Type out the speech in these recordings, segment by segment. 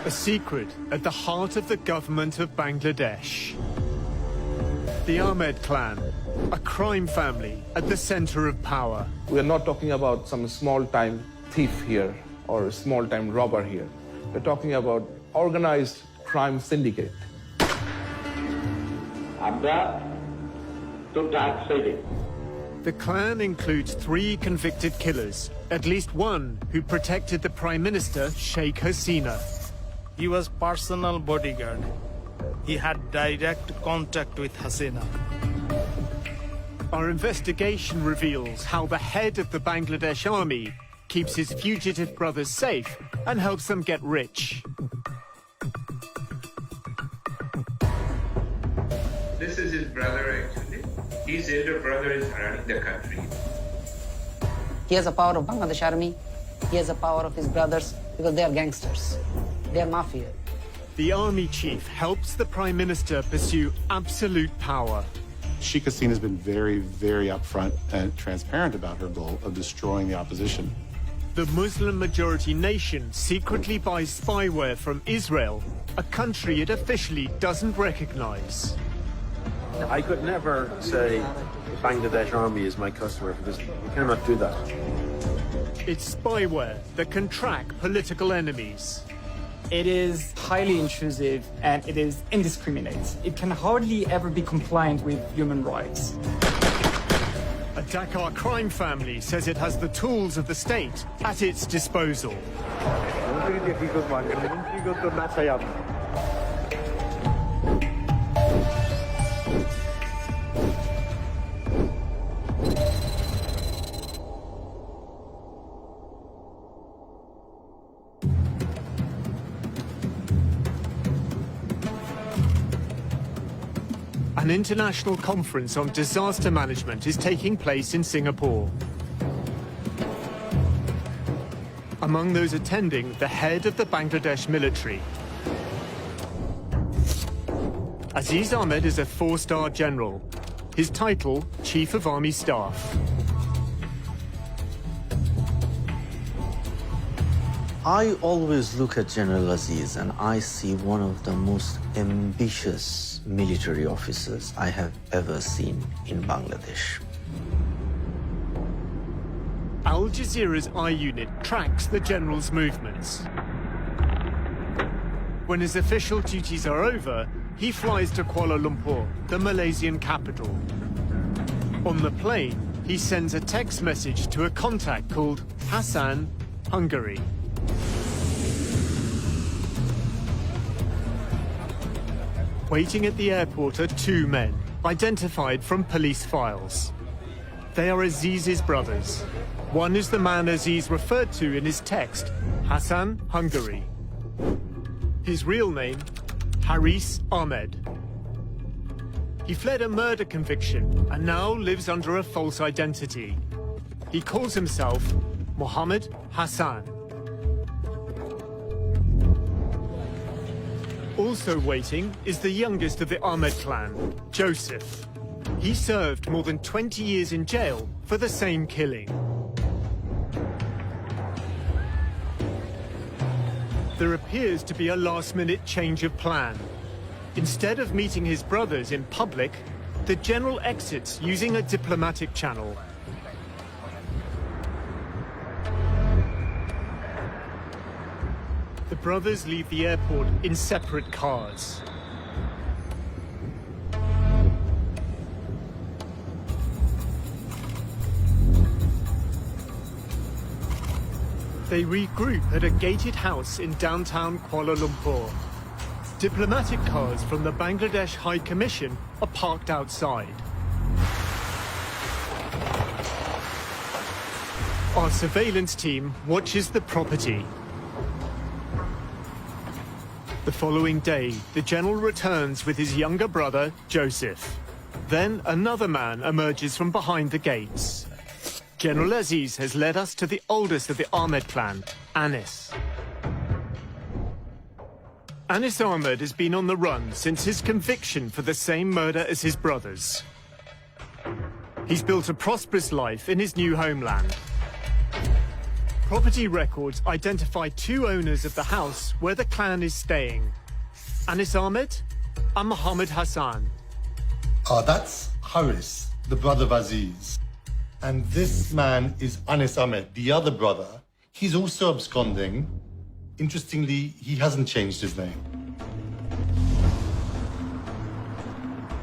A secret at the heart of the government of Bangladesh. The Ahmed clan, a crime family at the center of power. We are not talking about some small-time thief here or a small-time robber here. We're talking about organized crime syndicate. The clan includes 3 convicted killers, at least one who protected the Prime Minister, Sheikh Hasina. He was personal bodyguard. He had direct contact with Hasina. Our investigation reveals how the head of the Bangladesh army keeps his fugitive brothers safe and helps them get rich. This is his brother, actually. His elder brother is running the country. He has the power of Bangladesh army. He has the power of his brothers because they are gangsters. They are mafia. The army chief helps the Prime Minister pursue absolute power. Sheikh Hasina has been very, very upfront and transparent about her goal of destroying the opposition. The Muslim-majority nation secretly buys spyware from Israel, a country it officially doesn't recognize. I could never say the Bangladesh army is my customer for this. You cannot do that. It's spyware that can track political enemies. It is highly intrusive and it is indiscriminate. It can hardly ever be compliant with human rights. A Dhaka crime family says it has the tools of the state at its disposal. An international conference on disaster management is taking place in Singapore. Among those attending, the head of the Bangladesh military. Aziz Ahmed is a 4-star general. His title, Chief of Army Staff. I always look at General Aziz and I see one of the most ambitious military officers I have ever seen in Bangladesh. Al Jazeera's I-Unit tracks the general's movements. When his official duties are over, he flies to Kuala Lumpur, the Malaysian capital. On the plane, he sends a text message to a contact called Hassan, Hungary. Waiting at the airport are 2 men, identified from police files. They are Aziz's brothers. One is the man Aziz referred to in his text, Hassan, Hungary. His real name, Haris Ahmed. He fled a murder conviction and now lives under a false identity. He calls himself Mohammed Hassan. Also waiting is the youngest of the Ahmed clan, Joseph. He served more than 20 years in jail for the same killing. There appears to be a last-minute change of plan. Instead of meeting his brothers in public, the general exits using a diplomatic channel. The brothers leave the airport in separate cars. They regroup at a gated house in downtown Kuala Lumpur. Diplomatic cars from the Bangladesh High Commission are parked outside. Our surveillance team watches the property. The following day, the general returns with his younger brother, Joseph. Then another man emerges from behind the gates. General Aziz has led us to the oldest of the Ahmed clan, Anis. Anis Ahmed has been on the run since his conviction for the same murder as his brothers. He's built a prosperous life in his new homeland. Property records identify two owners of the house where the clan is staying, Anis Ahmed and Mohammed Hassan. That's Haris, the brother of Aziz. And this man is Anis Ahmed, the other brother. He's also absconding. Interestingly, he hasn't changed his name.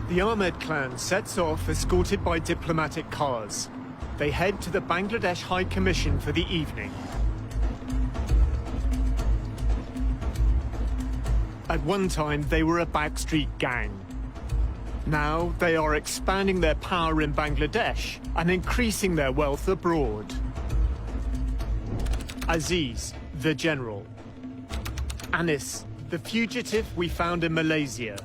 The Ahmed clan sets off escorted by diplomatic cars. They head to the Bangladesh High Commission for the evening. At one time, they were a backstreet gang. Now, they are expanding their power in Bangladesh and increasing their wealth abroad. Aziz, the general. Anis, the fugitive we found in Malaysia.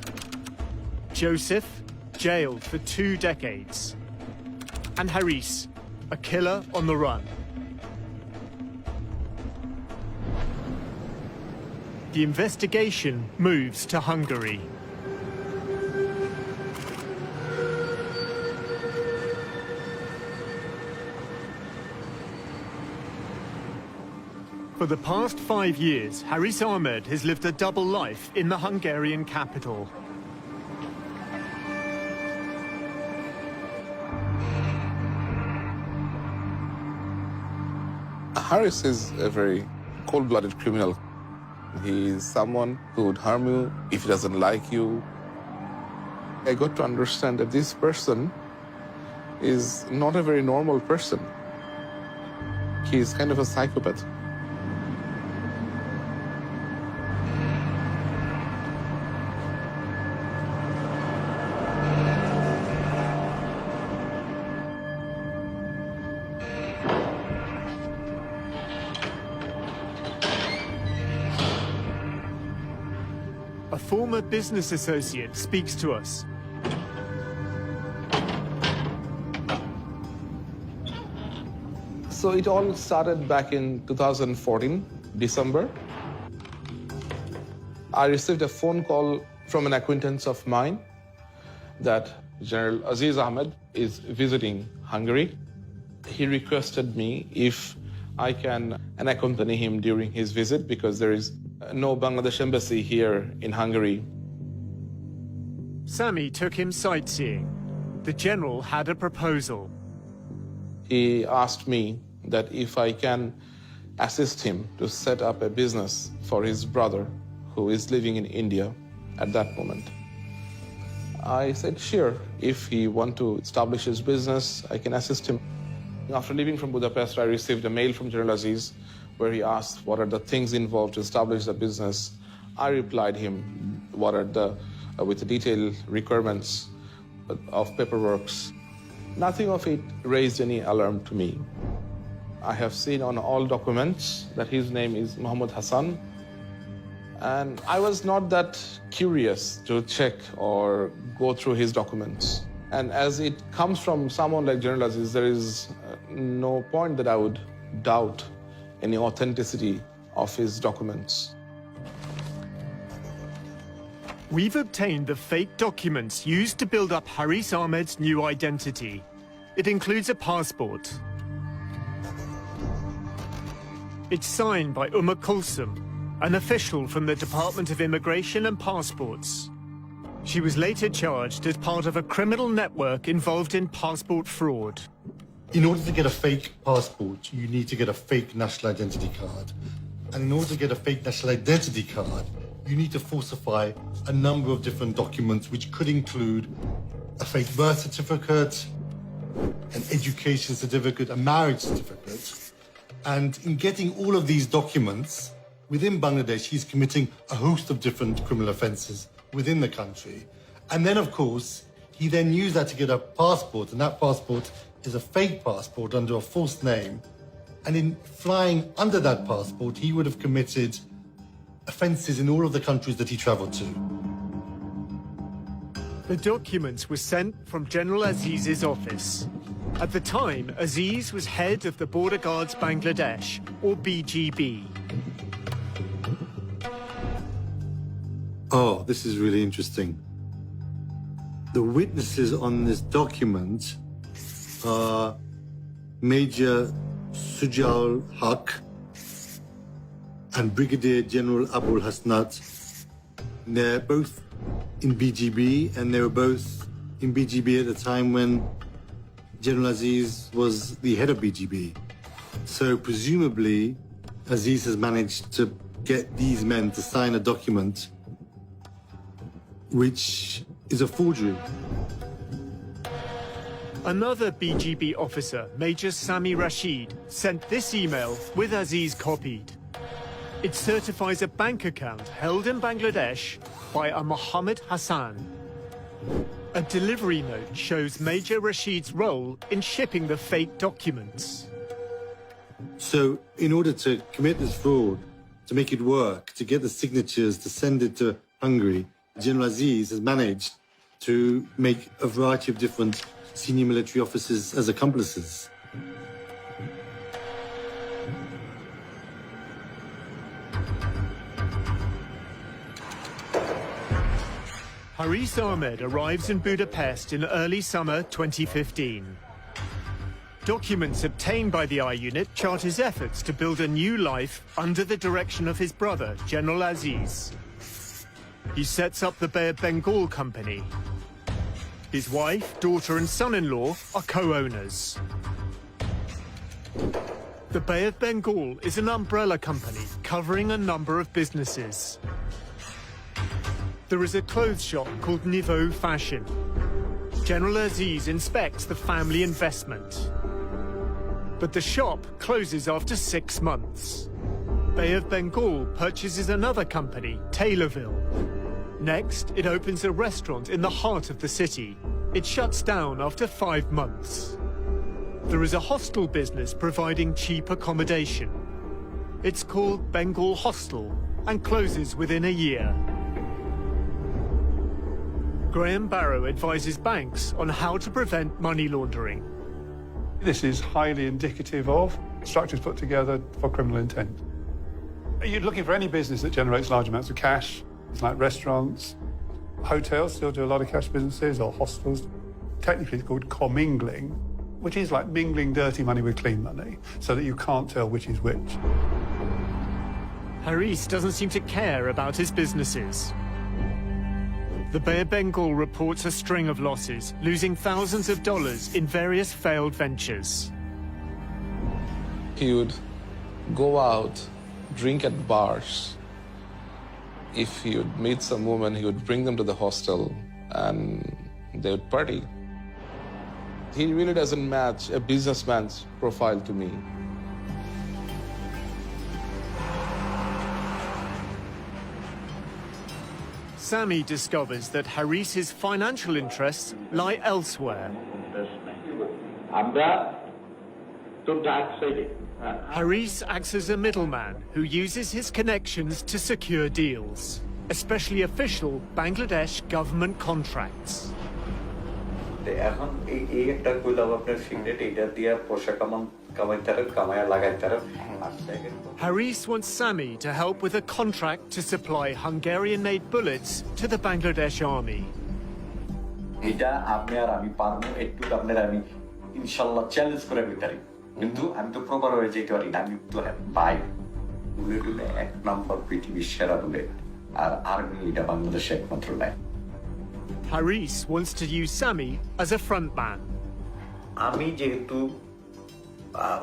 Joseph, jailed for 2 decades. And Haris, a killer on the run. The investigation moves to Hungary. For the past 5 years, Haris Ahmed has lived a double life in the Hungarian capital. Haris is a very cold-blooded criminal. He is someone who would harm you if he doesn't like you. I got to understand that this person is not a very normal person. He is kind of a psychopath. A former business associate speaks to us. So it all started back in 2014, December. I received a phone call from an acquaintance of mine that General Aziz Ahmed is visiting Hungary. He requested me if I can accompany him during his visit because there is no Bangladesh embassy here in Hungary. Sami took him sightseeing. The general had a proposal. He asked me that if I can assist him to set up a business for his brother who is living in India at that moment. I said, sure, if he wants to establish his business, I can assist him. After leaving from Budapest, I received a mail from General Aziz where he asked what are the things involved to establish the business. I replied him what are with the detailed requirements of paperwork. Nothing of it raised any alarm to me. I have seen on all documents that his name is Mohammed Hassan, and I was not that curious to check or go through his documents. And as it comes from someone like General Aziz, there is no point that I would doubt any authenticity of his documents. We've obtained the fake documents used to build up Haris Ahmed's new identity. It includes a passport. It's signed by Kulsum, an official from the Department of Immigration and Passports. She was later charged as part of a criminal network involved in passport fraud. In order to get a fake passport, you need to get a fake national identity card. And in order to get a fake national identity card, you need to falsify a number of different documents, which could include a fake birth certificate, an education certificate, a marriage certificate. And in getting all of these documents, within Bangladesh, he's committing a host of different criminal offenses within the country. And then, of course, he then used that to get a passport, and that passport is a fake passport under a false name. And in flying under that passport, he would have committed offenses in all of the countries that he traveled to. The documents were sent from General Aziz's office. At the time, Aziz was head of the Border Guards Bangladesh, or BGB. Oh, this is really interesting. The witnesses on this document are Major Sujal Haq, and Brigadier General Abul Hasnat. They're both in BGB, and they were both in BGB at the time when General Aziz was the head of BGB. So presumably, Aziz has managed to get these men to sign a document which is a forgery. Another BGB officer, Major Sami Rashid, sent this email with Aziz copied. It certifies a bank account held in Bangladesh by a Mohammed Hassan. A delivery note shows Major Rashid's role in shipping the fake documents. So in order to commit this fraud, to make it work, to get the signatures, to send it to Hungary, General Aziz has managed to make a variety of different senior military officers as accomplices. Haris Ahmed arrives in Budapest in early summer 2015. Documents obtained by the I unit chart his efforts to build a new life under the direction of his brother, General Aziz. He sets up the Bay of Bengal company. His wife, daughter and son-in-law are co-owners. The Bay of Bengal is an umbrella company covering a number of businesses. There is a clothes shop called Niveau Fashion. General Aziz inspects the family investment. But the shop closes after 6 months. Bay of Bengal purchases another company, Taylorville. Next, it opens a restaurant in the heart of the city. It shuts down after 5 months. There is a hostel business providing cheap accommodation. It's called Bengal Hostel and closes within a year. Graham Barrow advises banks on how to prevent money laundering. This is highly indicative of structures put together for criminal intent. You're looking for any business that generates large amounts of cash. It's like restaurants, hotels still do a lot of cash businesses, or hostels. Technically, it's called commingling, which is like mingling dirty money with clean money, so that you can't tell which is which. Haris doesn't seem to care about his businesses. The Bay of Bengal reports a string of losses, losing thousands of dollars in various failed ventures. He would go out, drink at bars. If he would meet some woman, he would bring them to the hostel and they would party. He really doesn't match a businessman's profile to me. Sami discovers that Haris's financial interests lie elsewhere. Haris acts as a middleman who uses his connections to secure deals, especially official Bangladesh government contracts. Haris wants Sami to help with a contract to supply Hungarian-made bullets to the Bangladesh army. Haris wants to use Sami as a frontman.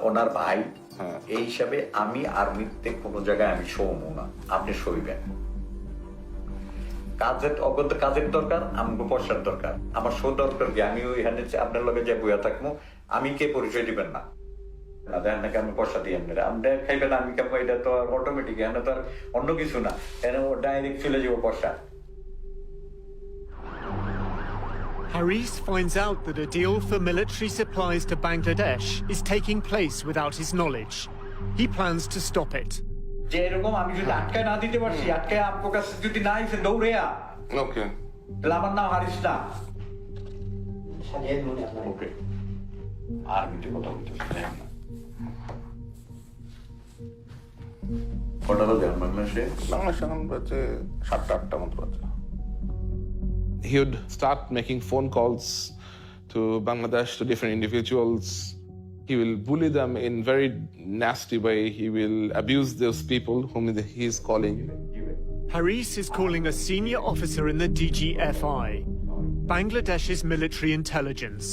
ওনার ভাই এই হিসাবে আমি আর্মিতে কোনো জায়গায় আমি শোবো না, আপনি শোইবেন। কাজের দরকার, আমাকে পয়সার দরকার। আমার শো দরকার কি আমি ওইখানে আপনার লগে যে বইয়া থাকবো, আমি কে পরিচয় দিবেন না। না দেখেন নাকি আমি পয়সা দিই আপনারা, আমরা খাইবেন আমি কেমন, এটা তো অটোমেটিক, এখানে তো আর অন্য কিছু না, এখানে ডাইরেক্ট চলে যাবো পয়সা। Haris finds out that a deal for military supplies to Bangladesh is taking place without his knowledge. He plans to stop it. যে এরকম আমি যদি আটকায় না দিতে পারছি, আটকায় আপনার কাছে যদি না এসে দৌড়ে ওকে, তাহলে আমার নাম হারিস না। ওকে, আর্মিতে কথা বলতে কটা বাজে বাংলাদেশে? বাংলাদেশ এখন বাজে 7টা-8টা মতো বাজে। He would start making phone calls to Bangladesh, to different individuals. He will bully them in very nasty way. He will abuse those people whom he is calling. Haris is calling a senior officer in the DGFI, Bangladesh's military intelligence.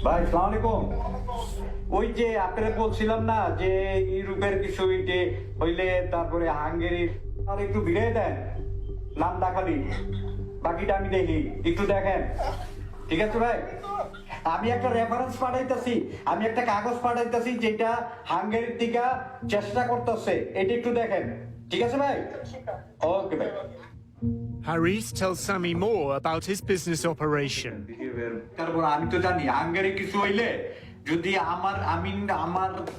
ভাই আসসালামু আলাইকুম ওই যে আপনারা বলছিলাম না যে ইউরোপের কিছু ইটে হইলে তারপরে হাঙ্গেরির আর একটু ভিড়ে দেন নামটা খালি বাকিটা আমি দেখি একটু দেখেন ঠিক আছে ভাই আমি একটা রেফারেন্স পাঠাইতেছি আমি একটা কাগজ পাঠাইতেছি যেটা হাঙ্গেরির দিকে চেষ্টা করতেছে এটা একটু দেখেন ঠিক আছে ভাই ওকে ভাই Haris tells Sami more about his business operation. তারপর আমি তো জানি হাঙ্গেরি কিছু হইলে যদি আমার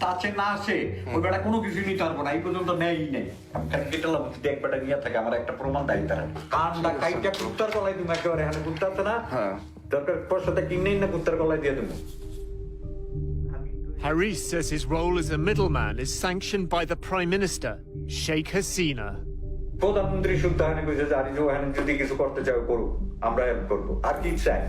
কাছে না আসে ওই বেটা কোনো কিছু নিতে পারবো না এই পর্যন্ত নেই নেই কেটালাম দেখবাটা নিয়ে থাকে আমার একটা প্রমাণ দেয় তারা কানটা কাইটা কুত্তার গলায় তুমি একেবারে এখানে কুত্তা আছে না দরকার পয়সাটা কিনেই না কুত্তার গলায় দিয়ে দেবো Haris says his role as a middleman is sanctioned by the Prime Minister, Sheikh Hasina. প্রধানমন্ত্রী শুদ্ধ এখানে কইছে যে আরে ওখানে যদি কিছু করতে চাও করুক আমরা হেল্প করবো আর কি চাই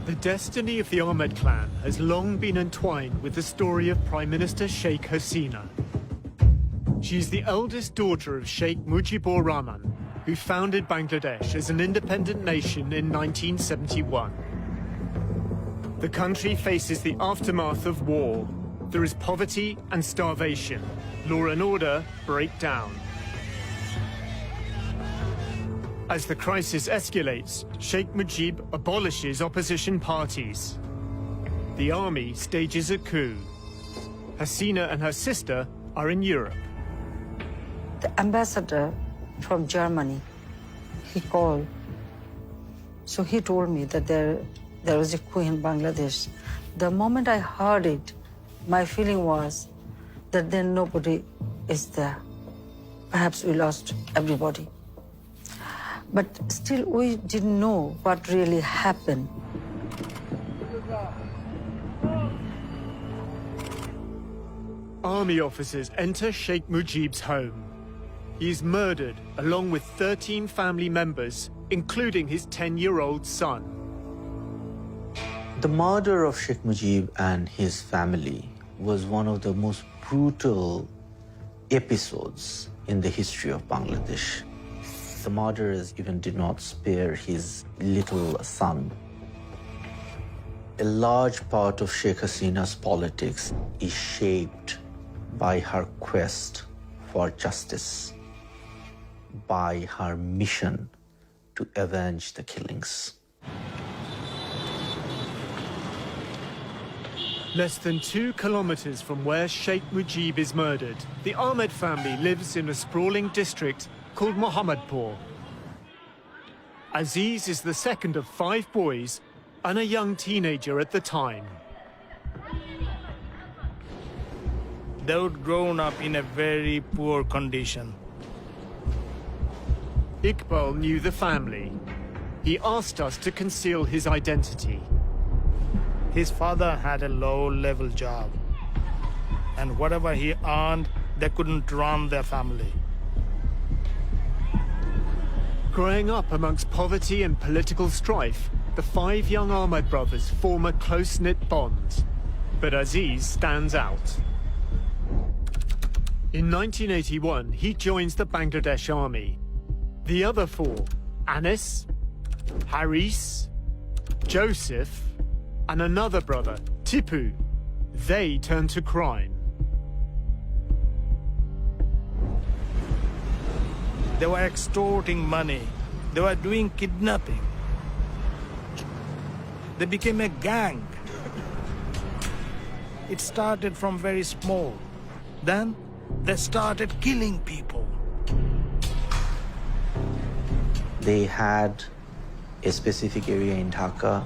The destiny of the Ahmed clan has long been entwined with the story of Prime Minister Sheikh Hasina. She is the eldest daughter of Sheikh Mujibur Rahman, who founded Bangladesh as an independent nation in 1971. The country faces the aftermath of war. There is poverty and starvation. Law and order break down. As the crisis escalates, Sheikh Mujib abolishes opposition parties. The army stages a coup. Hasina and her sister are in Europe. The ambassador from Germany, he called. So he told me that there was a coup in Bangladesh. The moment I heard it, my feeling was that then nobody is there. Perhaps we lost everybody. But still, we didn't know what really happened. Army officers enter Sheikh Mujib's home. He is murdered along with 13 family members, including his 10-year-old son. The murder of Sheikh Mujib and his family was one of the most brutal episodes in the history of Bangladesh. The murderers even did not spare his little son. A large part of Sheikh Hasina's politics is shaped by her quest for justice, by her mission to avenge the killings. Less than 2 kilometers from where Sheikh Mujib is murdered, the Ahmed family lives in a sprawling district called Mohammadpur. Aziz is the second of 5 boys and a young teenager at the time. They would grown up in a very poor condition. Iqbal knew the family. He asked us to conceal his identity. His father had a low-level job, and whatever he earned, they couldn't run their family. Growing up amongst poverty and political strife, the 5 young Ahmed brothers form a close-knit bond. But Aziz stands out. In 1981, he joins the Bangladesh army. The other 4, Anis, Haris, Joseph, and another brother, Tipu, they turn to crime. They were extorting money. They were doing kidnapping. They became a gang. It started from very small. Then they started killing people. They had a specific area in Dhaka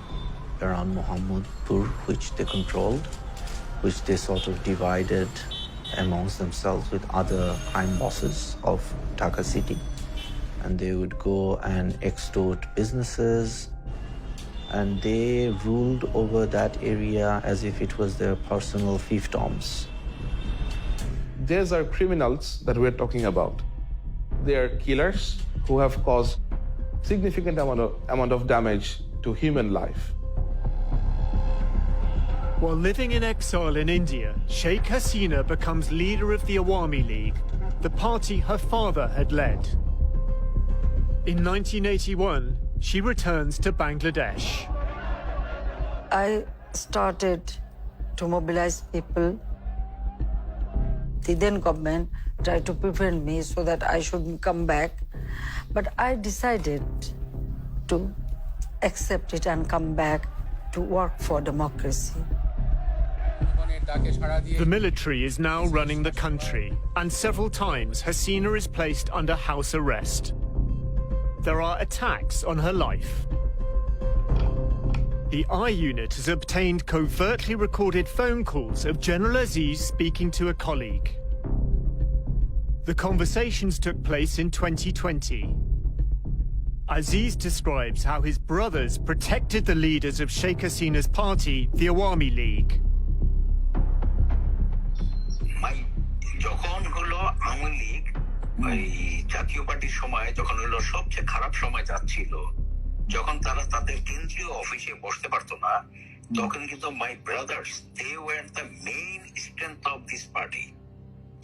around Mohammadpur, which they controlled, which they sort of divided amongst themselves with other crime bosses of Dhaka city. and they would go and extort businesses, and they ruled over that area as if it was their personal fiefdoms. These are criminals that we're talking about. They are killers who have caused significant amount of damage to human life. While living in exile in India, Sheikh Hasina becomes leader of the Awami League, the party her father had led. In 1981, she returns to Bangladesh. I started to mobilize people. The then government tried to prevent me so that I shouldn't come back. But I decided to accept it and come back to work for democracy. The military is now running the country, and several times Hasina is placed under house arrest. There are attacks on her life. The I unit has obtained covertly recorded phone calls of General Aziz speaking to a colleague. The conversations took place in 2020. Aziz describes how his brothers protected the leaders of Sheikh Hasina's party, the Awami League. যখন হলো আওয়ামী লীগ ওই জাতীয় পার্টির সময় যখন হলো সবচেয়ে খারাপ সময় যাচ্ছিল, যখন তারা তাদের কেন্দ্রীয় অফিসে বসতে পারতো না, তখন কিন্তু my brothers they were the main strength of this party.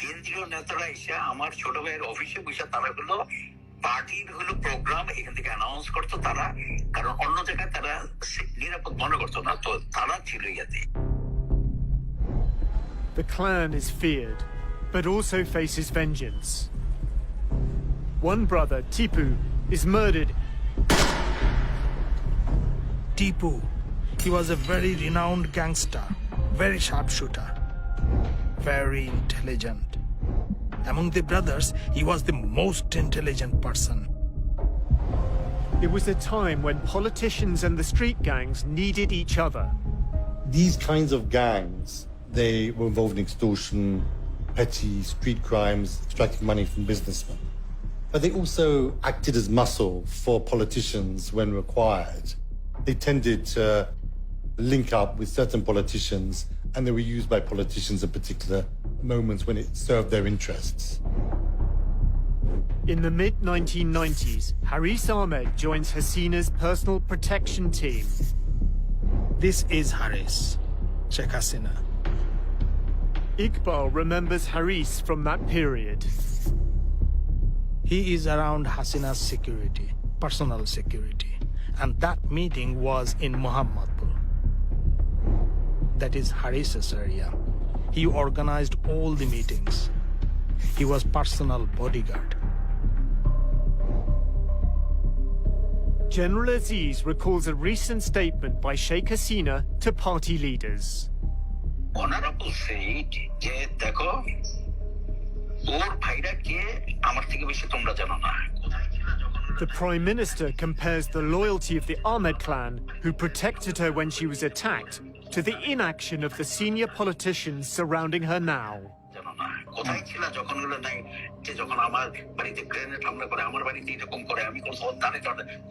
কেন্দ্রীয় নেতারা এসে আমার ছোট ভাইয়ের অফিসে বসে তারা হলো পার্টির হলো প্রোগ্রাম এখান থেকে অ্যানাউন্স করতো তারা, কারণ অন্য জায়গায় তারা নিরাপদ মনে করতো না, তো তারা ছিল ইয়াতে। The clan is feared, but also faces vengeance. One brother, Tipu, is murdered. Tipu, he was a very renowned gangster, very sharpshooter, very intelligent. Among the brothers, he was the most intelligent person. It was a time when politicians and the street gangs needed each other. These kinds of gangs, they were involved in extortion, petty street crimes, extracting money from businessmen. But they also acted as muscle for politicians when required. They tended to link up with certain politicians, and they were used by politicians at particular moments when it served their interests. In the mid-1990s, Haris Ahmed joins Hasina's personal protection team. This is Haris, Sheikh Hasina. Iqbal remembers Haris from that period. He is around Hasina's security, personal security. And that meeting was in Muhammadpur. That is Haris's area. He organized all the meetings. He was personal bodyguard. General Aziz recalls a recent statement by Sheikh Hasina to party leaders. Honorable said যে দেখো ওর ভাইরা কে আমার থেকে বেশি তোমরা জানো না। The Prime Minister compares the loyalty of the Ahmed clan, who protected her when she was attacked, to the inaction of the senior politicians surrounding her now. কোথায় ছিল যখন হলো নাই যে যখন আমার বাড়িতে গ্রেনেড হামলা করে, আমার বাড়িতে এরকম করে, আমি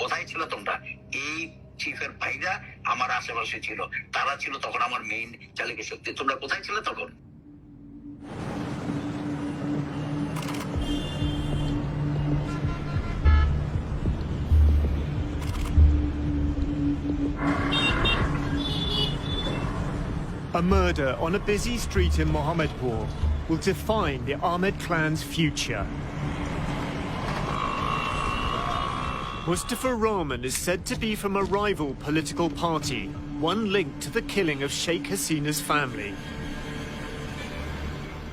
কোথায় ছিল তোমরা? এই চিফের ভাইরা আমার আশেপাশে ছিল, তারা ছিল তখন আমার মেইন চালিকা শক্তি। তোমরা কোথায় ছিল তখন? A murder on a busy street in Mohammedpur will define the Ahmed clan's future. Mustafa Rahman is said to be from a rival political party, one linked to the killing of Sheikh Hasina's family.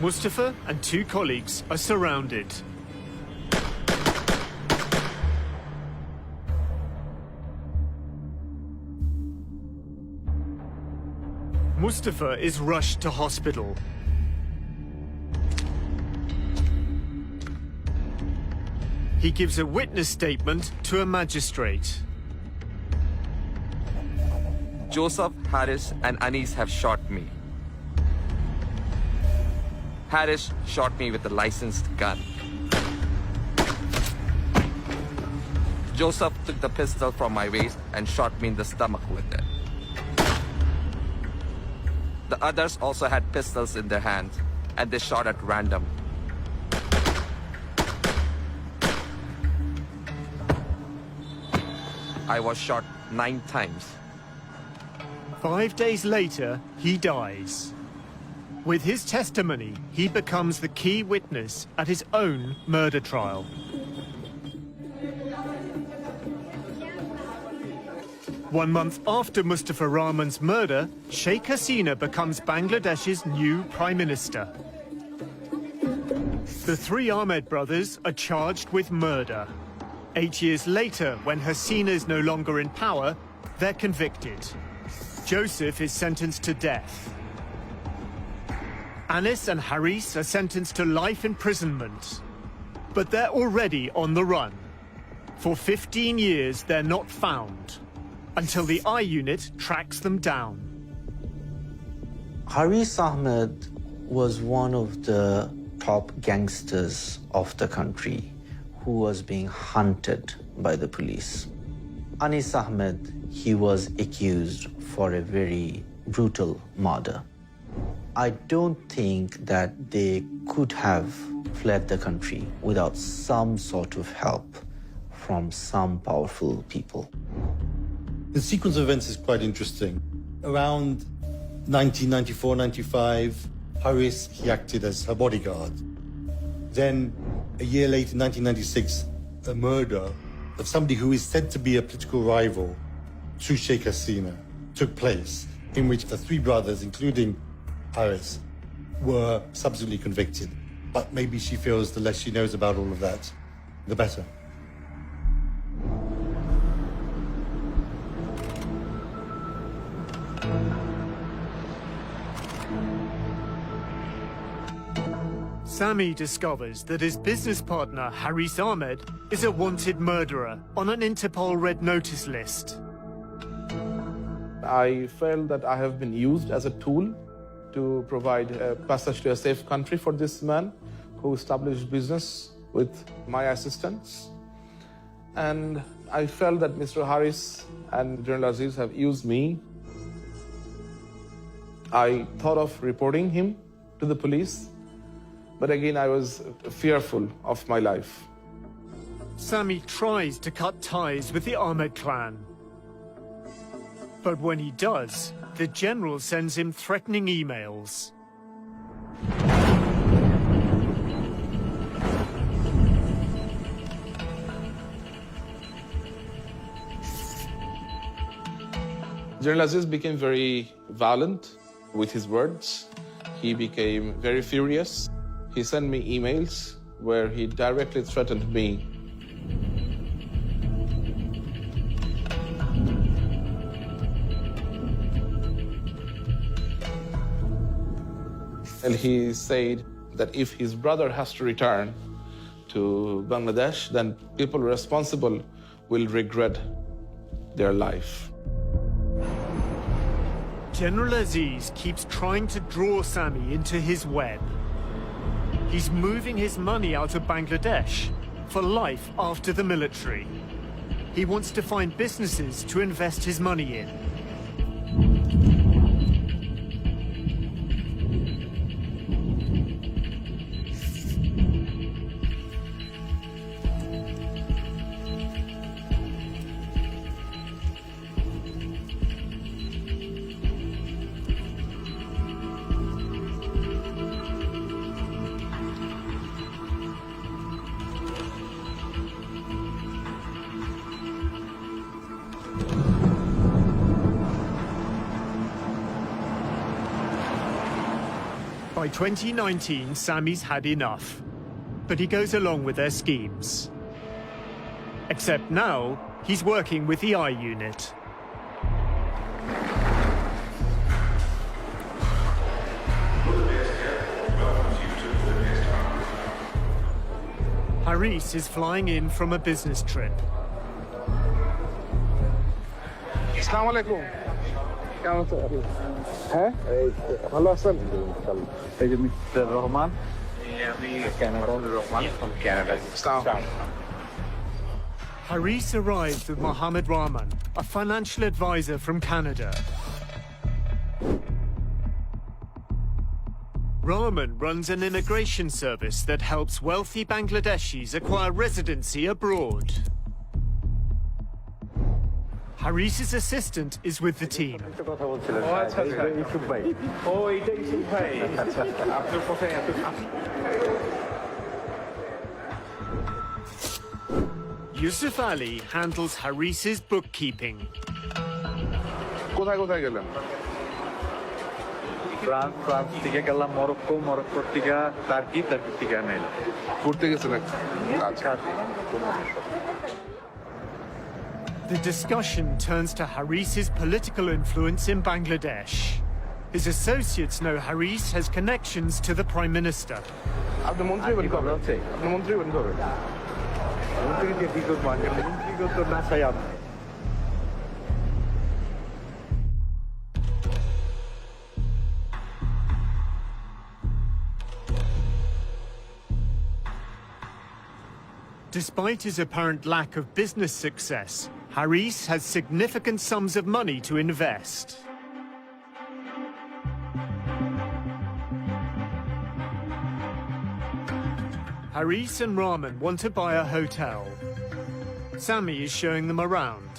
Mustafa and two colleagues are surrounded. Mustafa is rushed to hospital. He gives a witness statement to a magistrate. Joseph, Harris, and Anis have shot me. Harris shot me with a licensed gun. Joseph took the pistol from my waist and shot me in the stomach with it. The others also had pistols in their hands, and they shot at random. I was shot 9 times. 5 days later, he dies. With his testimony, he becomes the key witness at his own murder trial. One month after Mustafa Rahman's murder, Sheikh Hasina becomes Bangladesh's new Prime Minister. The 3 Ahmed brothers are charged with murder. 8 years later, when Hasina is no longer in power, they're convicted. Joseph is sentenced to death. Anis and Haris are sentenced to life imprisonment. But they're already on the run. For 15 years, they're not found, until the I unit tracks them down. Haris Ahmed was one of the top gangsters of the country who was being hunted by the police. Anis Ahmed, he was accused for a very brutal murder. I don't think that they could have fled the country without some sort of help from some powerful people. The sequence of events is quite interesting. Around 1994-95, Haris, he acted as her bodyguard. Then, a year later, 1996, a murder of somebody who is said to be a political rival to Sheikh Hasina took place, in which the 3 brothers, including Haris, were subsequently convicted. But maybe she feels the less she knows about all of that, the better. Sami discovers that his business partner, Haris Ahmed, is a wanted murderer on an Interpol Red Notice list. I felt that I have been used as a tool to provide a passage to a safe country for this man who established business with my assistance. And I felt that Mr. Haris and General Aziz have used me. I thought of reporting him to the police, but again, I was fearful of my life. Sami tries to cut ties with the Ahmed clan. But when he does, the general sends him threatening emails. General Aziz became very violent with his words. He became very furious. He sent me emails where he directly threatened me. And he said that if his brother has to return to Bangladesh, then people responsible will regret their life. General Aziz keeps trying to draw Sami into his web. He's moving his money out of Bangladesh for life after the military. He wants to find businesses to invest his money in. By 2019, Sami's had enough, but he goes along with their schemes. Except now, he's working with the I unit. Haris is flying in from a business trip. Assalamu alaikum. হ্যাঁ ভালো আছেন এই যে mister Rahman আমি Canada Rahman from Canada Haris arrived with Mohammed Rahman, a financial advisor from Canada. Rahman runs an immigration service that helps wealthy Bangladeshis acquire residency abroad. Haris's assistant is with the team. Yusuf Ali handles Haris's bookkeeping. France থেকে গেলাম Morocco থেকে turkey থেকে nail ঘুরতে গেছেন The discussion turns to Haris's political influence in Bangladesh. His associates know Haris has connections to the Prime Minister. আপনি মন্ত্রী বলেন কবে আপনি মন্ত্রী বলেন কবে মন্ত্রী যে বিগত মানে মন্ত্রীগত না চাই আপনি Despite his apparent lack of business success, Haris has significant sums of money to invest. Haris and Rahman want to buy a hotel. Sami is showing them around.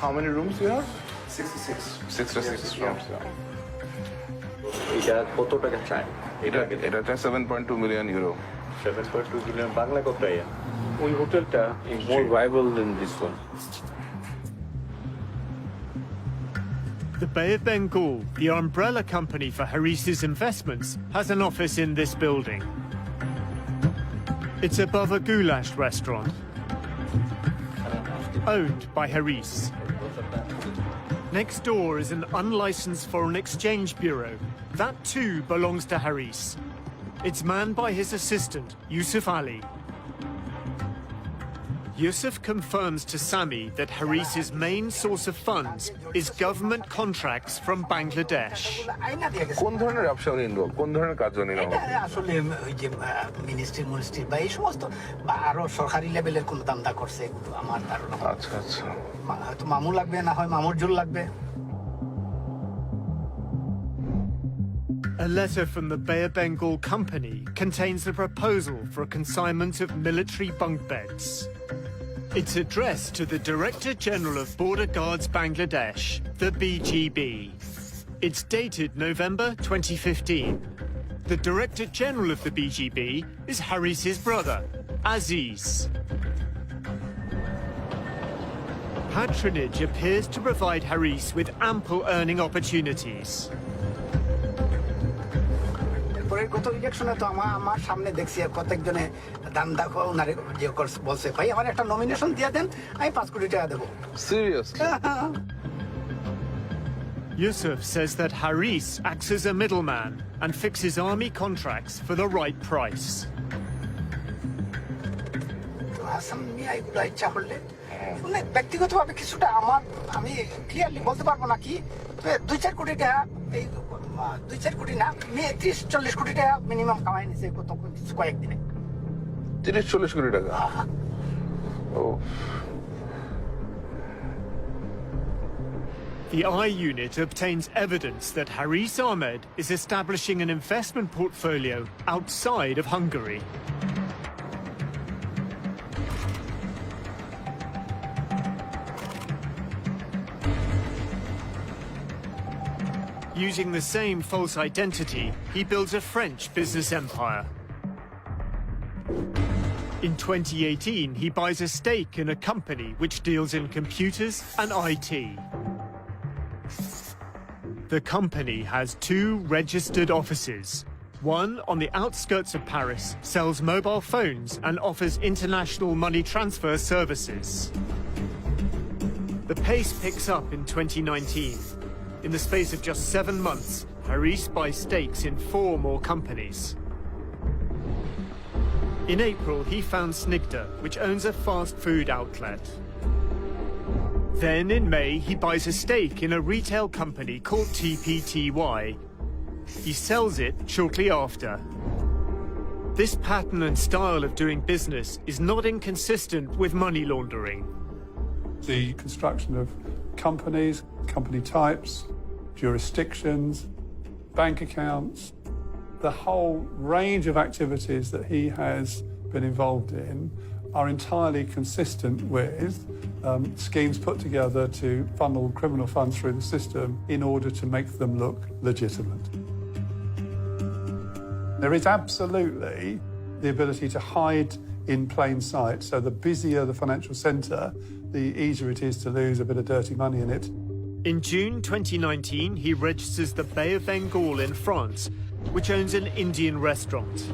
How many rooms you have? 66 66 rooms. এটা কত টাকা চাই এটা 7.2 million euro. 7.2 billion Bangla কত টাকা ওই হোটেলটা is more viable than this one. The Bay of Bengal, the umbrella company for Haris's investments, has an office in this building. It's above a goulash restaurant, owned by Haris. Next door is an unlicensed foreign exchange bureau. That too belongs to Haris. It's manned by his assistant, Yusuf Ali. Yusuf confirms to Sami that Haris's main source of funds is government contracts from Bangladesh. কোন ধরনের ব্যবসা উনি involve কোন ধরনের কাজ উনি আসলে ওই যে মিনিস্ট্রি বা এই সমস্ত বা আরো সরকারি লেভেলের কোন দামদা করছে আমার ধারণা আচ্ছা আচ্ছা হয়তো মামু লাগবে না হয় মামুর জুল লাগবে A letter from the Bay of Bengal company contains the proposal for a consignment of military bunk beds. It's addressed to the Director General of Border Guards Bangladesh, the BGB. It's dated November 2015. The Director General of the BGB is Haris's brother, Aziz. Patronage appears to provide Haris with ample earning opportunities. পরের গত ইলেকশনে তো আমার সামনে দেখছি প্রত্যেকজনে দাম দেখো ওনারে যে বলছে ভাই আমার একটা নমিনেশন দিয়ে দেন আমি 5 কোটি টাকা দেবো Seriously? Yusuf says that Haris acts as a middleman and fixes army contracts for the right price. তো হাসান মিয়া এগুলো ইচ্ছা করলে মানে ব্যক্তিগতভাবে কিছুটা আমি ক্লিয়ারলি বলতে পারবো না কি 2-4 কোটি টাকা 2-4 কোটি না 30-40 কোটি টাকা মিনিমাম কামাই নিছে কয়েকদিনে 30-40 কোটি টাকা The I unit obtains evidence that Haris Ahmed is establishing an investment portfolio outside of Hungary. Using the same false identity, he builds a French business empire. In 2018, he buys a stake in a company which deals in computers and IT. The company has 2 registered offices. One on the outskirts of Paris sells mobile phones and offers international money transfer services. The pace picks up in 2019. In the space of just 7 months, Haris buys stakes in 4 more companies. In April, he found Snigdha, which owns a fast food outlet. Then in May, he buys a stake in a retail company called TPTY. He sells it shortly after. This pattern and style of doing business is not inconsistent with money laundering. The construction of companies, company types, jurisdictions, bank accounts, the whole range of activities that he has been involved in are entirely consistent with schemes put together to funnel criminal funds through the system in order to make them look legitimate. There is absolutely the ability to hide in plain sight, so the busier the financial centre, the easier it is to lose a bit of dirty money in it. In June 2019, he registers the Bay of Bengal in France, which owns an Indian restaurant.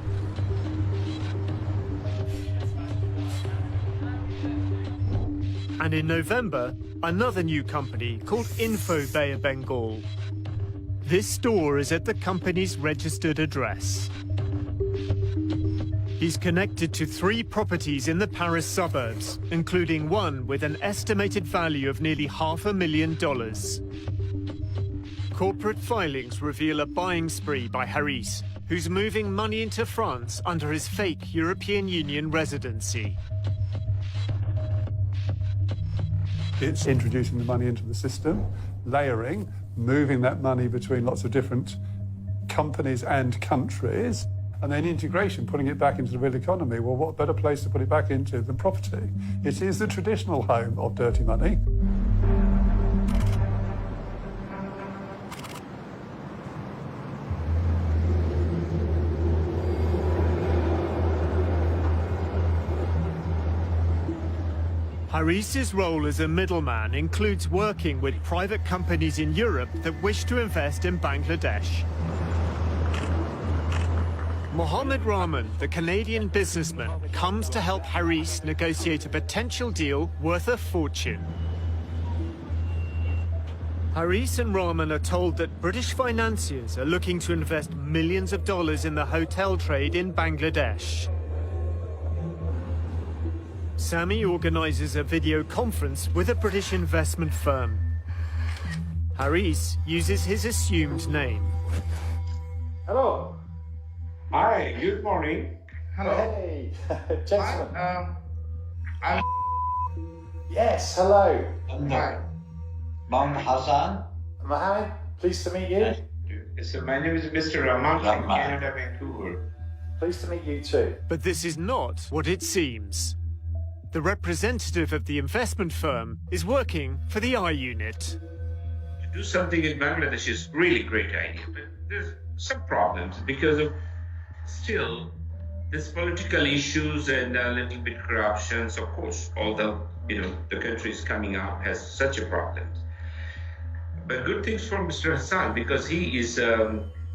And in November, another new company called Info Bay of Bengal. This store is at the company's registered address. He's connected to 3 properties in the Paris suburbs, including one with an estimated value of nearly $500,000. Corporate filings reveal a buying spree by Haris, who's moving money into France under his fake European Union residency. It's introducing the money into the system, layering, moving that money between lots of different companies and countries, and then integration, putting it back into the real economy. Well, what better place to put it back into than property? It is the traditional home of dirty money. Haris's role as a middleman includes working with private companies in Europe that wish to invest in Bangladesh. Mohammed Rahman, the Canadian businessman, comes to help Haris negotiate a potential deal worth a fortune. Haris and Rahman are told that British financiers are looking to invest millions of dollars in the hotel trade in Bangladesh. Sami organizes a video conference with a British investment firm. Haris uses his assumed name. Hello. Hi, good morning. Hello. Hey, gentlemen. I'm Yes, hello. Hi. Mohammed Hassan. Mohammed, pleased to meet you. So my name is Mr. Rahman from Canada, Vancouver. Pleased to meet you too. But this is not what it seems. The representative of the investment firm is working for the I Unit. To do something in Bangladesh is really great idea, but there's some problems because of still there's political issues and a little bit corruptions. Of course, although the country is coming up has such a problem. But good things for Mr. Hassan because he is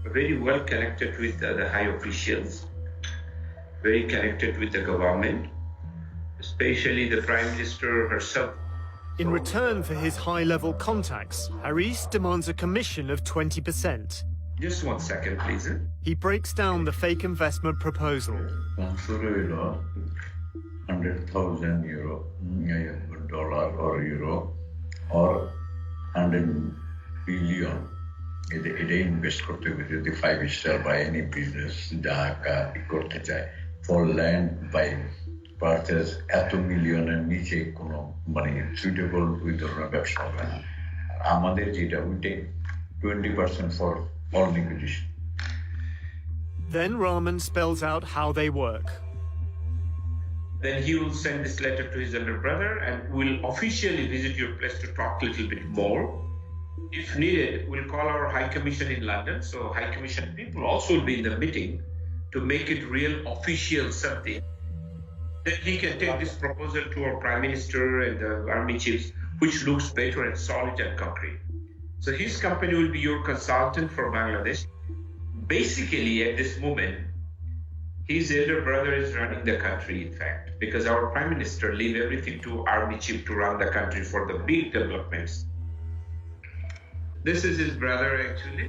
very well connected with the high officials, very connected with the government, especially the Prime Minister herself. In return for his high-level contacts, Haris demands a commission of 20%. Just 1 second, please. He breaks down the fake investment proposal. 100,000 euro, dollar or euro, or 100 billion. এটা invest করতে হবে যদি 5 star বা any business যা করতে চায় for land by purchase এত মিলিয়নের নিচে কোনো সুইটেবল ওই ধরনের ব্যবসা হবে না আমাদের যেটা ওইটাই 20% for all negotiation. Then Rahman spells out how they work. Then he will send this letter to his elder brother and will officially visit your place to talk a little bit more. If needed, we'll call our High Commission in London. So High Commission people also will be in the meeting to make it real official something. Then he can take this proposal to our Prime Minister and the army chiefs, which looks better and solid and concrete. So his company will be your consultant for Bangladesh. Basically, at this moment, his elder brother is running the country, in fact, because our Prime Minister leave everything to army chief to run the country for the big developments. This is his brother, actually.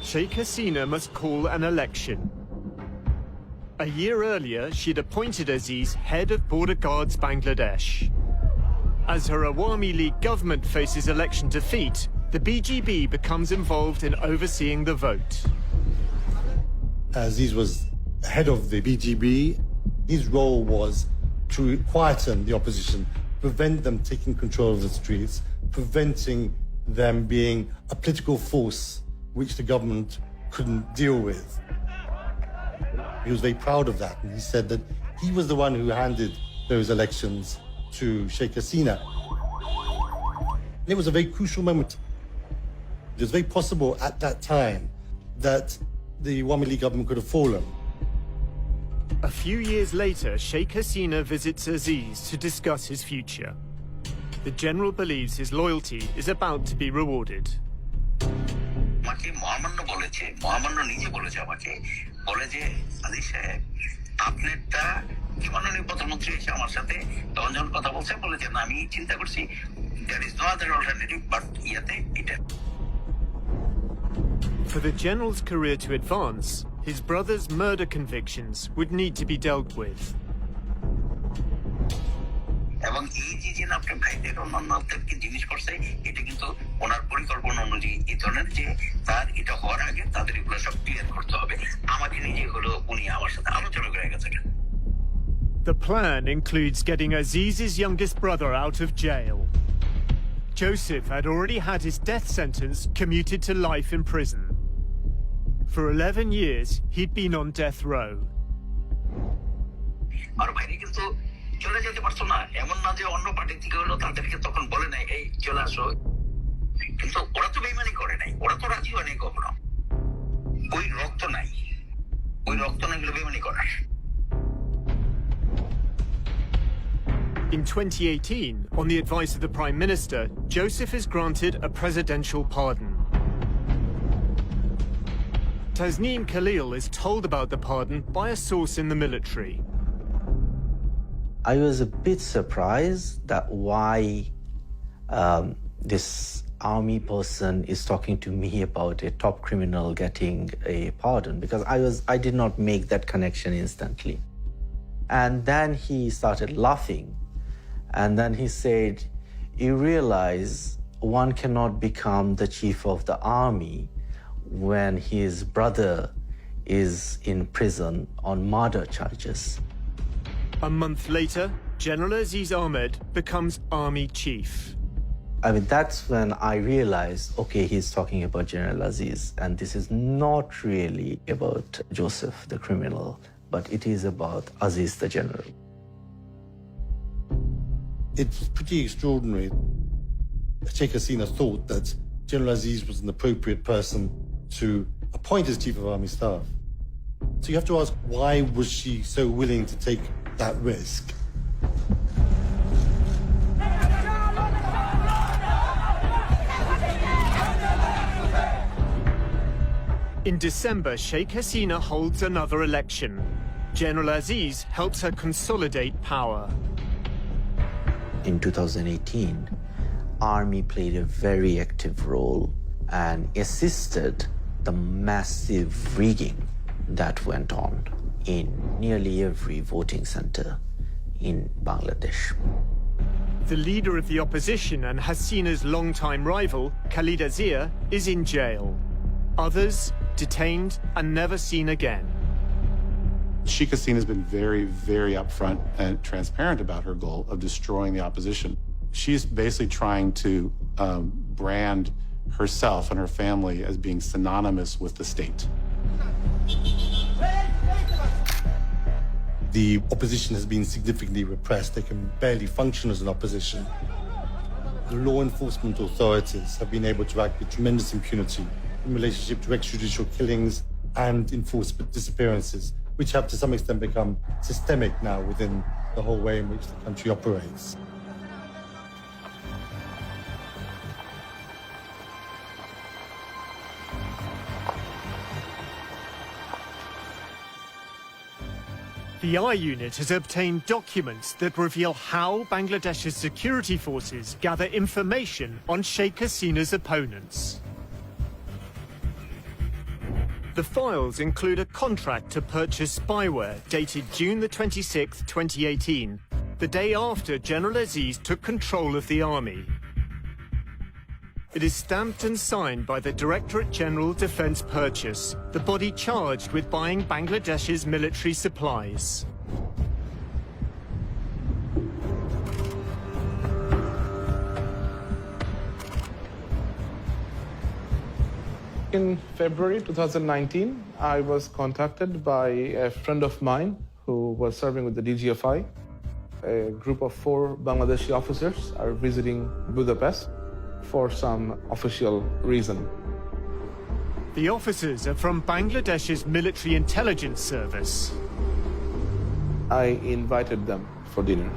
Sheikh Hasina must call an election. A year earlier, she'd appointed Aziz head of Border Guards Bangladesh. As her Awami League government faces election defeat, the BGB becomes involved in overseeing the vote. Aziz was head of the BGB. His role was to quieten the opposition, prevent them taking control of the streets, preventing them being a political force which the government couldn't deal with. He was very proud of that, and he said that he was the one who handed those elections to Sheikh Hasina. And it was a very crucial moment. It was very possible at that time that the Awami League government could have fallen. A few years later, Sheikh Hasina visits Aziz to discuss his future. The general believes his loyalty is about to be rewarded. আমাকে মহামান্য বলেছে, মহামান্য নিজে বলেছে আমাকে, বলে যে আলী সাহেব আপনারটা কি মাননীয় প্রধানমন্ত্রী এসে আমার সাথে তখন যখন কথা বলছে বলে যে না আমি চিন্তা করছি there is no other alternative but ইয়াতে এটা. For the general's career to advance, his brother's murder convictions would need to be dealt with. এবং এই যে আপনার ভাইদের অন্যান্য জিনিস করছে এটা কিন্তু ওনার পরিকল্পনা অনুযায়ী এই ধরনের যে তার এটা হওয়ার আগে তাদের এগুলো সব ক্লিয়ার করতে হবে আমাকে নিজে হলো উনি আমার সাথে আলোচনা করে গেছে. The plan includes getting Aziz's youngest brother out of jail. Joseph had already had his death sentence commuted to life in prison. For 11 years, he'd been on death row. আর ভাইরে কিন্তু চলে যেতে পারতো না, এমন না যে অন্য পার্টি থেকে হলো তাদেরকে তখন বলে নাই এই চলে আসো, কিন্তু ওরা তো বেইমানি করে নাই, ওরা তো রাজি হয় নাই কখনো, ওই রক্ত নাই গুলো বেইমানি করে. In 2018, on the advice of the Prime Minister, Joseph is granted a presidential pardon. Tasneem Khalil is told about the pardon by a source in the military. I was a bit surprised that why this army person is talking to me about a top criminal getting a pardon, because I did not make that connection instantly. And then he started laughing, and then he said, you realize one cannot become the chief of the army when his brother is in prison on murder charges. A month later, General Aziz Ahmed becomes army chief. I mean, that's when I realized, okay, he's talking about General Aziz, and this is not really about Joseph, the criminal, but it is about Aziz, the general. It's pretty extraordinary. Sheikh Hasina thought that General Aziz was an appropriate person to appoint as Chief of Army Staff. So you have to ask, why was she so willing to take that risk? In December, Sheikh Hasina holds another election. General Aziz helps her consolidate power. In 2018, Army played a very active role and assisted the massive rigging that went on in nearly every voting center in Bangladesh. The leader of the opposition and Hasina's longtime rival, Khalida Zia, is in jail. Others detained and never seen again. Sheikh Hasina has been very, very upfront and transparent about her goal of destroying the opposition. She's basically trying to brand herself and her family as being synonymous with the state. The opposition has been significantly repressed. They can barely function as an opposition. The law enforcement authorities have been able to act with tremendous impunity in relationship to extrajudicial killings and enforced disappearances, which have to some extent become systemic now within the whole way in which the country operates. The I Unit has obtained documents that reveal how Bangladesh's security forces gather information on Sheikh Hasina's opponents. The files include a contract to purchase spyware dated June the 26th, 2018, the day after General Aziz took control of the army. It is stamped and signed by the Directorate General Defence Purchase, the body charged with buying Bangladesh's military supplies. In February 2019, I was contacted by a friend of mine who was serving with the DGFI. A group of 4 Bangladeshi officers are visiting Budapest for some official reason. The officers are from Bangladesh's military intelligence service. I invited them for dinner.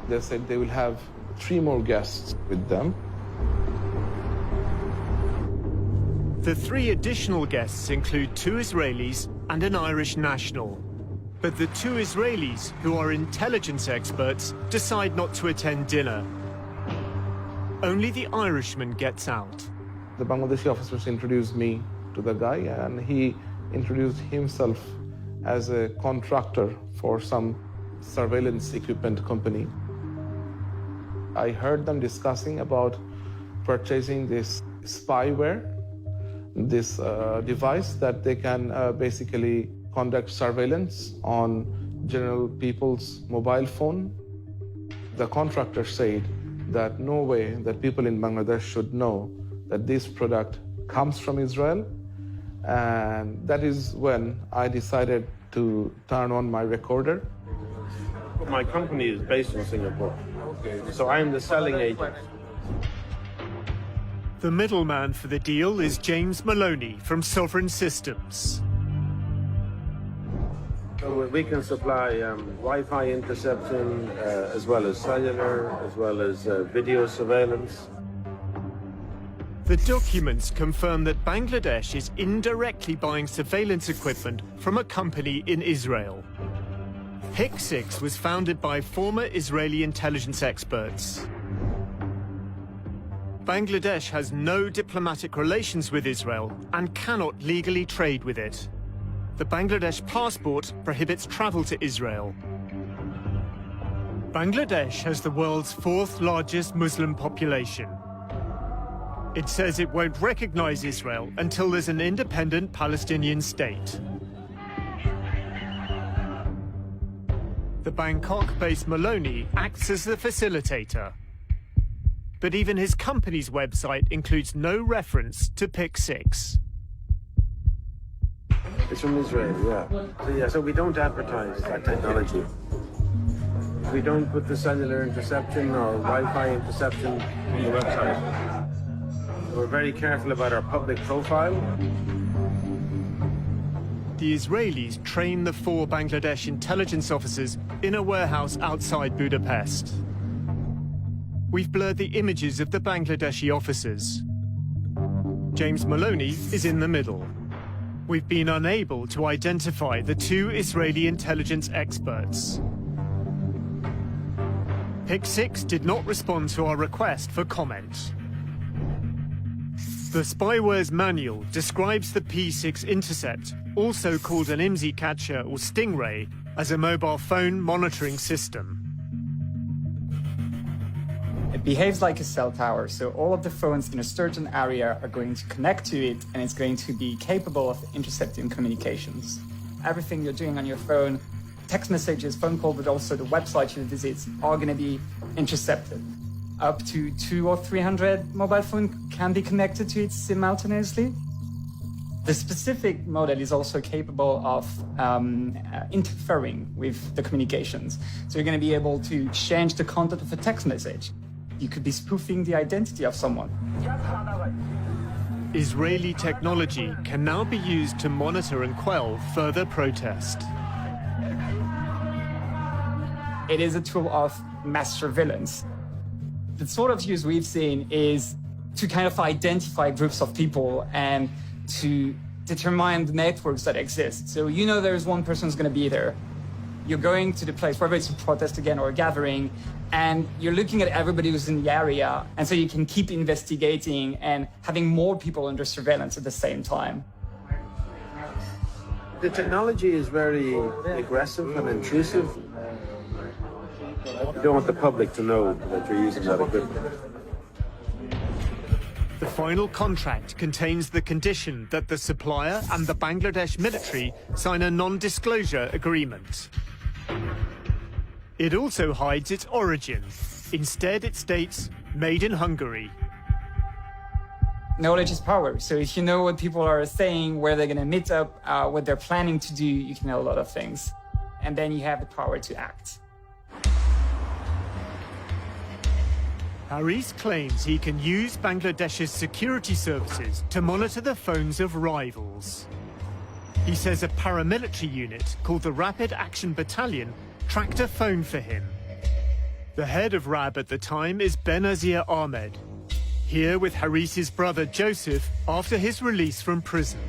They said they will have 3 more guests with them. The 3 additional guests include 2 Israelis and an Irish national. But the 2 Israelis, who are intelligence experts, decide not to attend dinner. Only the Irishman gets out. The Bangladeshi officers introduced me to the guy, and he introduced himself as a contractor for some surveillance equipment company. I heard them discussing about purchasing this spyware, this device that they can basically conduct surveillance on general people's mobile phone. The contractor said that no way that people in Bangladesh should know that this product comes from Israel. And that is when I decided to turn on my recorder. My company is based in Singapore, so I am the selling agent. The middleman for the deal is James Maloney from Sovereign Systems. So we can supply Wi-Fi interception, as well as cellular, as well as video surveillance. The documents confirm that Bangladesh is indirectly buying surveillance equipment from a company in Israel. PIC6 was founded by former Israeli intelligence experts. Bangladesh has no diplomatic relations with Israel and cannot legally trade with it. The Bangladesh passport prohibits travel to Israel. Bangladesh has the world's 4th largest Muslim population. It says it won't recognize Israel until there's an independent Palestinian state. The Bangkok-based Maloney acts as the facilitator. But even his company's website includes no reference to PIC6. It's from Israel, yeah. So we don't advertise that technology. We don't put the cellular interception or Wi-Fi interception on the website. We're very careful about our public profile. The Israelis train the 4 Bangladesh intelligence officers in a warehouse outside Budapest. We've blurred the images of the Bangladeshi officers. James Maloney is in the middle. We've been unable to identify the 2 Israeli intelligence experts. PIC6 did not respond to our request for comment. The spyware's manual describes the P6 intercept, also called an IMSI catcher or Stingray, as a mobile phone monitoring system. It behaves like a cell tower, so all of the phones in a certain area are going to connect to it, and it's going to be capable of intercepting communications. Everything you're doing on your phone, text messages, phone call, but also the website you visit, are going to be intercepted. Up to 200 or 300 mobile phones can be connected to it simultaneously. The specific model is also capable of interfering with the communications. So you're going to be able to change the content of a text message. You could be spoofing the identity of someone. Israeli technology can now be used to monitor and quell further protest. It is a tool of mass surveillance. The sort of use we've seen is to kind of identify groups of people and to determine the networks that exist. So you know there's one person who's going to be there. You're going to the place, whether it's a protest again or a gathering, and you're looking at everybody who's in the area, and so you can keep investigating and having more people under surveillance at the same time. The technology is very aggressive and intrusive. You don't want the public to know that you're using that equipment. The final contract contains the condition that the supplier and the Bangladesh military sign a non-disclosure agreement. It also hides its origin. Instead, it states, made in Hungary. Knowledge is power. So if you know what people are saying, where they're going to meet up, what they're planning to do, you can know a lot of things. And then you have the power to act. Haris claims he can use Bangladesh's security services to monitor the phones of rivals. He says a paramilitary unit called the Rapid Action Battalion tracked a phone for him. The head of RAB at the time is Benazir Ahmed, here with Haris's brother Joseph after his release from prison.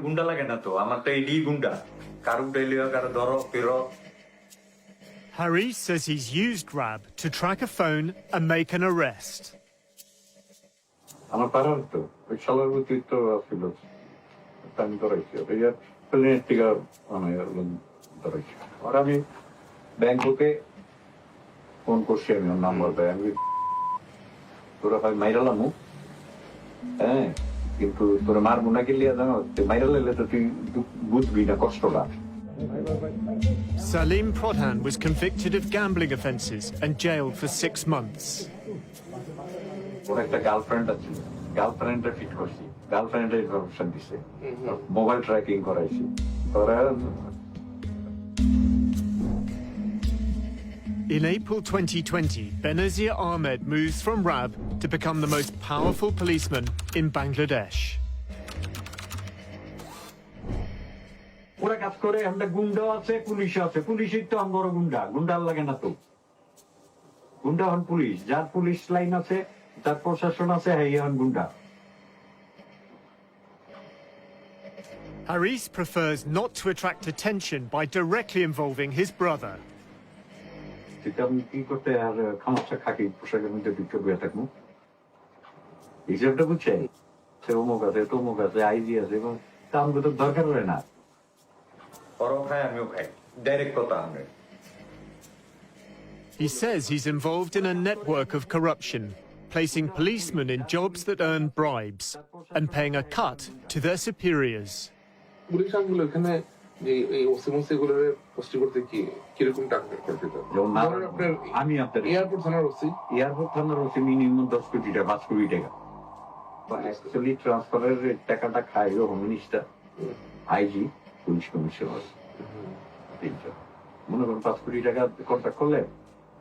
গুন্ডা লাগে না তো আমার তো এই গুন্ডা কারু ডেলিয়া কারো ধরো ফেরো Haris says he's used RAB to track a phone and make an arrest. আমার পারার তো ওই শালার প্রতি তো ছিল টাইম ধরাইছি ওই প্লেনের টিকা মানে ধরাইছি আর আমি ব্যাংককে ফোন করছি আমি ওর নাম্বার দেয় আমি তোরা ভাই মাইরালাম হ্যাঁ কিন্তু তোরা মারবো না গেলে জানো মাইরা লাইলে তো তুই বুঝবি না কষ্টটা Salim Prodhan was convicted of gambling offences and jailed for 6 months. ওর একটা গার্লফ্রেন্ড আছে গার্লফ্রেন্ডে ফিট করছি গার্লফ্রেন্ডে ইনফরমেশন দিছে মোবাইল ট্র্যাকিং করাইছি তোরা In April 2020, Benazir Ahmed moves from RAB to become the most powerful policeman in Bangladesh. ওরা কাজ করে আমরা গুন্ডা আছে পুলিশ আছে পুলিশের তো আমরা গুন্ডা গুন্ডার লাগে না তো গুন্ডা হন পুলিশ যার পুলিশ লাইন আছে যার প্রশাসন আছে হ্যাঁ হন গুন্ডা Haris prefers not to attract attention by directly involving his brother. আমি কি করতে আর খামাচ্ছা খাকি পোশাকের মধ্যে ঢুকে বয়ে থাকবো হিসেবটা বুঝছে সে অমুক আছে তমুক আছে আইজি আছে এবং কামগুলো তো দরকার হয় না ওরাও খায় আমিও খাই ডাইরেক্ট কথা আমরা He says he's involved in a network of corruption, placing policemen in jobs that earn bribes and paying a cut to their superiors. আমি আপনার এয়ারপোর্ট থানার ওসি মিনিমাম 10 কোটি টাকা 5 কোটি টাকা অ্যাকচুয়ালি ট্রান্সফারের টাকাটা খায় home minister IG police commissioner মনে করেন 5 কোটি টাকা কন্ট্রাক্ট করলে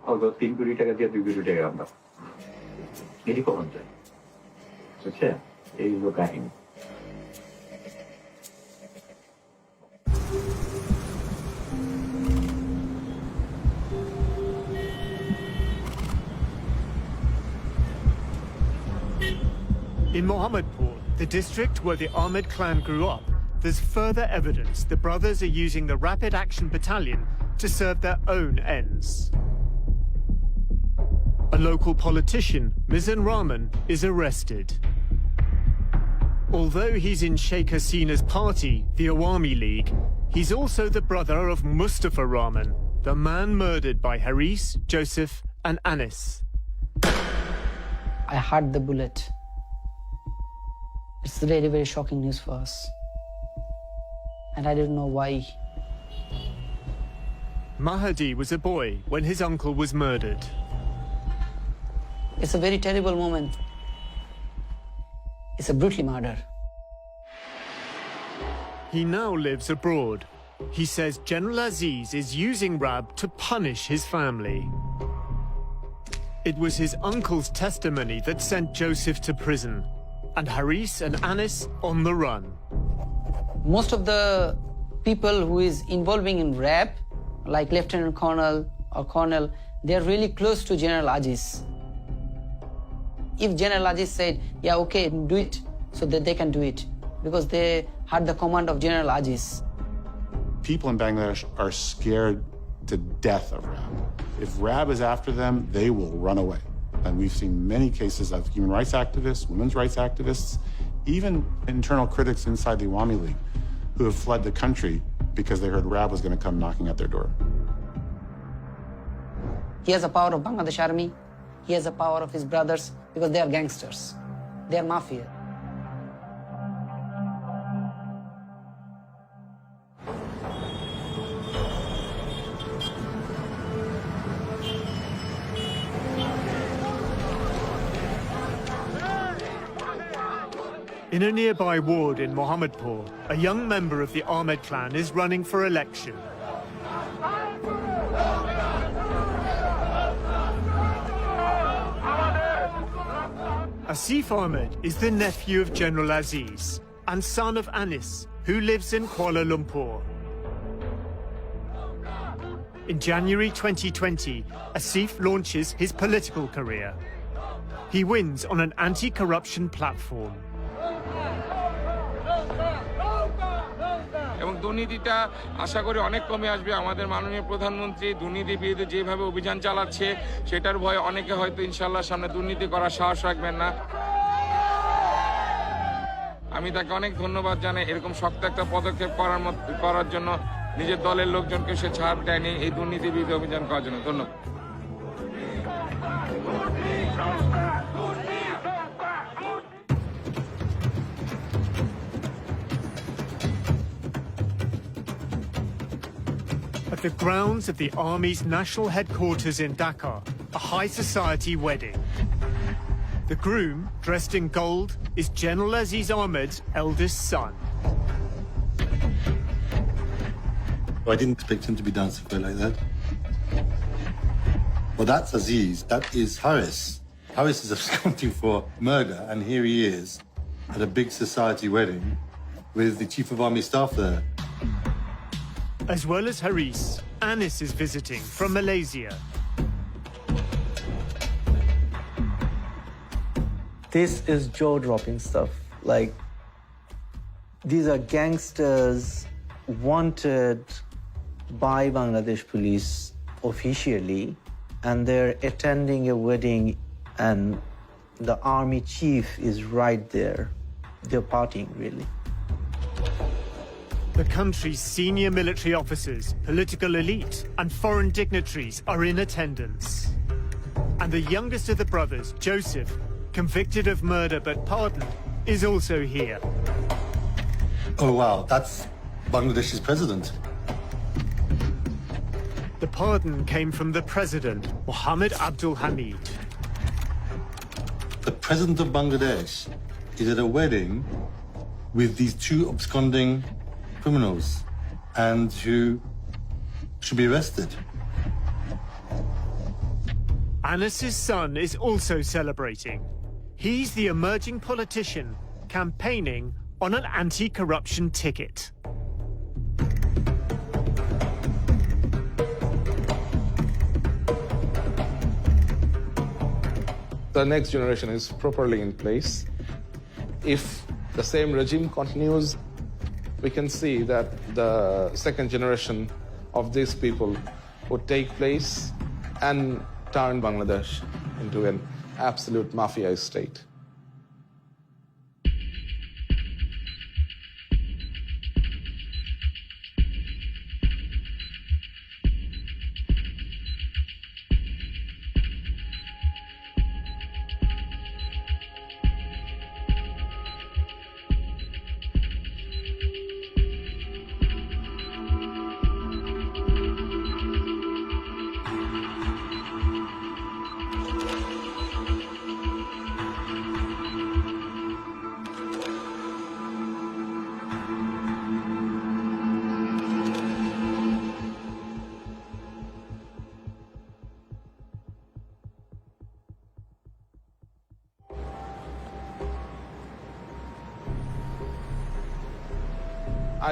হয়তো 3 কোটি টাকা দিয়ে 2 কোটি টাকা আমরা এটি কখন যায় বুঝছে এই হলো কাহিনী In Mohammadpur, the district where the Ahmed clan grew up, there's further evidence the brothers are using the Rapid Action Battalion to serve their own ends. A local politician, Mizan Rahman, is arrested. Although he's in Sheikh Hasina's party, the Awami League, he's also the brother of Mustafa Rahman, the man murdered by Haris, Joseph and Anis. I heard the bullet. It's really very shocking news for us. And I don't know why. Mahadi was a boy when his uncle was murdered. It's a very terrible moment. It's a brutal murder. He now lives abroad. He says General Aziz is using RAB to punish his family. It was his uncle's testimony that sent Joseph to prison, and Haris and Anis on the run. Most of the people who is involving in RAB, like Lieutenant Colonel or Colonel, they are really close to General Aziz. If General Aziz said, yeah, okay, do it, so that they can do it, because they had the command of General Aziz. people in Bangladesh are scared to death of RAB. If RAB is after them, they will run away. And we've seen many cases of human rights activists, women's rights activists, even internal critics inside the Awami League who have fled the country because they heard RAB was going to come knocking at their door. He has the power of Bangladesh army. He has the power of his brothers because they are gangsters. They are mafia. In a nearby ward in Mohammadpur, a young member of the Ahmed clan is running for election. Asif Ahmed is the nephew of General Aziz and son of Anis, who lives in Kuala Lumpur. In January 2020, Asif launches his political career. He wins on an anti-corruption platform. এবং দুর্নীতিটা আশা করি অনেক কমে আসবে। আমাদের মাননীয় প্রধানমন্ত্রী দুর্নীতি বিরুদ্ধে যেভাবে অভিযান চালাচ্ছে সেটার ভয়ে অনেকে হয়তো ইনশাআল্লাহ সামনে দুর্নীতি করার সাহস রাখবেন না। আমি তাকে অনেক ধন্যবাদ জানাই এরকম শক্ত একটা পদক্ষেপ করার জন্য, নিজের দলের লোকজনকে সে ছাড় দেয়নি এই দুর্নীতি বিরুদ্ধে অভিযান করার জন্য। ধন্যবাদ। At the grounds of the Army's national headquarters in Dhaka, a high society wedding. The groom, dressed in gold, is General Aziz Ahmed's eldest son. I didn't expect him to be dancing quite like that. Well, that's Aziz. That is Harris. Harris is absconding for murder, and here he is at a big society wedding with the Chief of Army Staff there. As well as Haris, Anis is visiting from Malaysia. This is jaw-dropping stuff. Like, these are gangsters wanted by Bangladesh police officially, and they're attending a wedding and the army chief is right there. They're partying, really. The country's senior military officers, political elite, and foreign dignitaries are in attendance. And the youngest of the brothers, Joseph, convicted of murder but pardoned, is also here. Oh, wow, that's Bangladesh's president. The pardon came from the president, Mohammed Abdul Hamid. The president of Bangladesh is at a wedding with these two absconding criminals and who should be arrested. Anis's son is also celebrating. He's the emerging politician campaigning on an anti-corruption ticket. The next generation is properly in place. If the same regime continues, we can see that the second generation of these people would take place and turn Bangladesh into an absolute mafia state.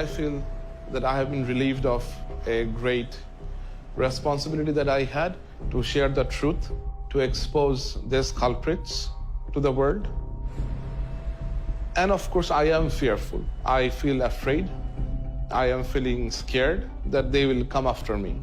I feel that I have been relieved of a great responsibility that I had to share the truth, to expose these culprits to the world. And of course, I am fearful. I feel afraid. I am feeling scared that they will come after me.